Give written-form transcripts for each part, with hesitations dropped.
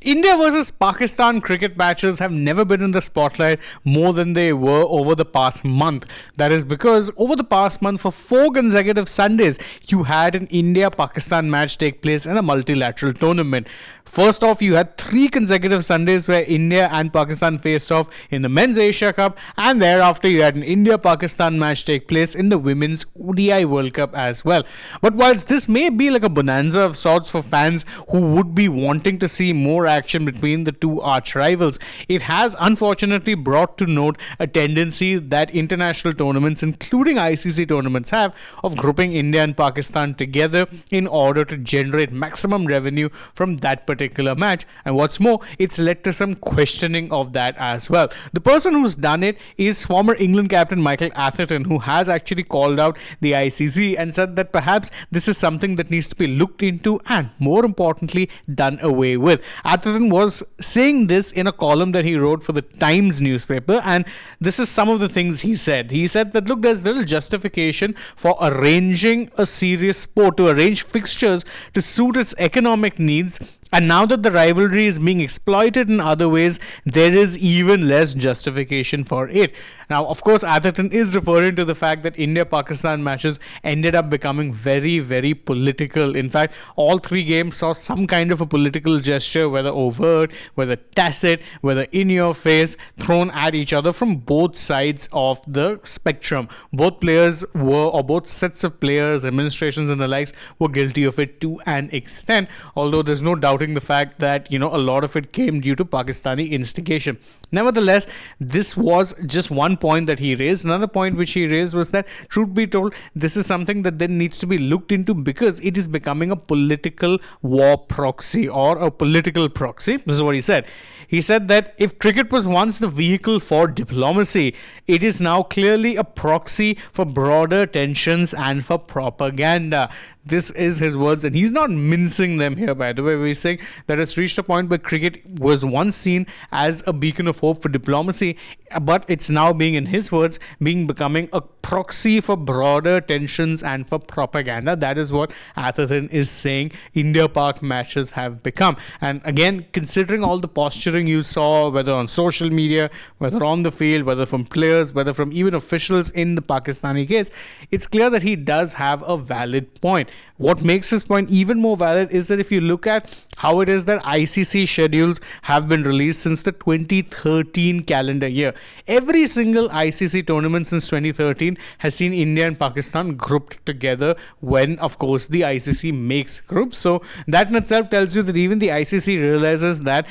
India versus Pakistan cricket matches have never been in the spotlight more than they were over the past month. That is because over the past month, for 4 consecutive Sundays, you had an India-Pakistan match take place in a multilateral tournament. First off, you had 3 consecutive Sundays where India and Pakistan faced off in the Men's Asia Cup, and thereafter you had an India-Pakistan match take place in the Women's ODI World Cup as well. But whilst this may be like a bonanza of sorts for fans who would be wanting to see more action between the two arch rivals, it has unfortunately brought to note a tendency that international tournaments, including ICC tournaments, have of grouping India and Pakistan together in order to generate maximum revenue from that particular match. And what's more, it's led to some questioning of that as well. The person who's done it is former England captain Michael Atherton, who has actually called out the ICC and said that perhaps this is something that needs to be looked into and, more importantly, done away with. Atherton was saying this in a column that he wrote for the Times newspaper, and this is some of the things he said. He said that, look, there's little justification for arranging a serious sport to arrange fixtures to suit its economic needs. And now that the rivalry is being exploited in other ways, there is even less justification for it. Now, of course, Atherton is referring to the fact that India-Pakistan matches ended up becoming very, very political. In fact, all 3 games saw some kind of a political gesture, whether overt, whether tacit, whether in your face, thrown at each other from both sides of the spectrum. Both players were, or both sets of players, administrations and the likes, were guilty of it to an extent, although there's no doubt the fact that, a lot of it came due to Pakistani instigation. Nevertheless, this was just one point that he raised. Another point which he raised was that, truth be told, this is something that then needs to be looked into because it is becoming a political war proxy or a political proxy. This is what he said. He said that if cricket was once the vehicle for diplomacy, it is now clearly a proxy for broader tensions and for propaganda. This is his words, and he's not mincing them here, by the way. We're saying that it's reached a point where cricket was once seen as a beacon of hope for diplomacy, but it's now being, in his words, becoming a proxy for broader tensions and for propaganda. That is what Atherton is saying India-Pak matches have become. And again, considering all the posturing you saw, whether on social media, whether on the field, whether from players, whether from even officials in the Pakistani case, it's clear that he does have a valid point. What makes his point even more valid is that if you look at how it is that ICC schedules have been released since the 2013 calendar year, every single ICC tournament since 2013 has seen India and Pakistan grouped together when, of course, the ICC makes groups. So that in itself tells you that even the ICC realizes that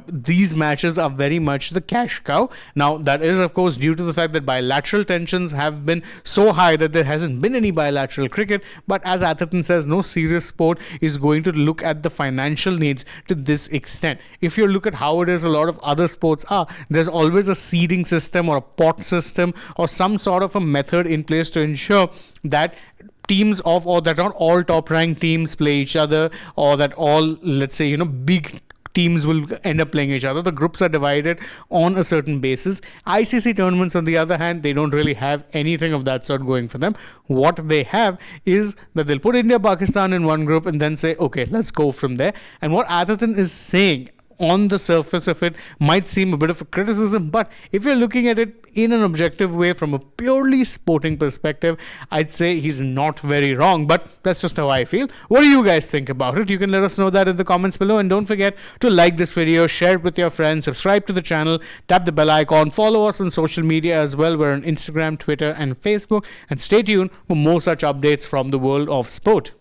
these matches are very much the cash cow. Now, that is, of course, due to the fact that bilateral tensions have been so high that there hasn't been any bilateral cricket. But as Atherton says, no serious sport is going to look at the financial needs to this extent. If you look at how it is a lot of other sports are, there's always a seeding system or a pot system or some sort of a method in place to ensure that teams of, or that not all top ranked teams play each other, or that all, let's say, big teams will end up playing each other. The groups are divided on a certain basis. ICC tournaments, on the other hand, they don't really have anything of that sort going for them. What they have is that they'll put India, Pakistan in one group and then say, okay, let's go from there. And what Atherton is saying, on the surface of it, might seem a bit of a criticism, but if you're looking at it in an objective way from a purely sporting perspective, I'd say he's not very wrong. But that's just how I feel. What do you guys think about it? You can let us know that in the comments below, and don't forget to like this video, share it with your friends, subscribe to the channel, tap the bell icon, follow us on social media as well. We're on Instagram, Twitter and Facebook, and stay tuned for more such updates from the world of sport.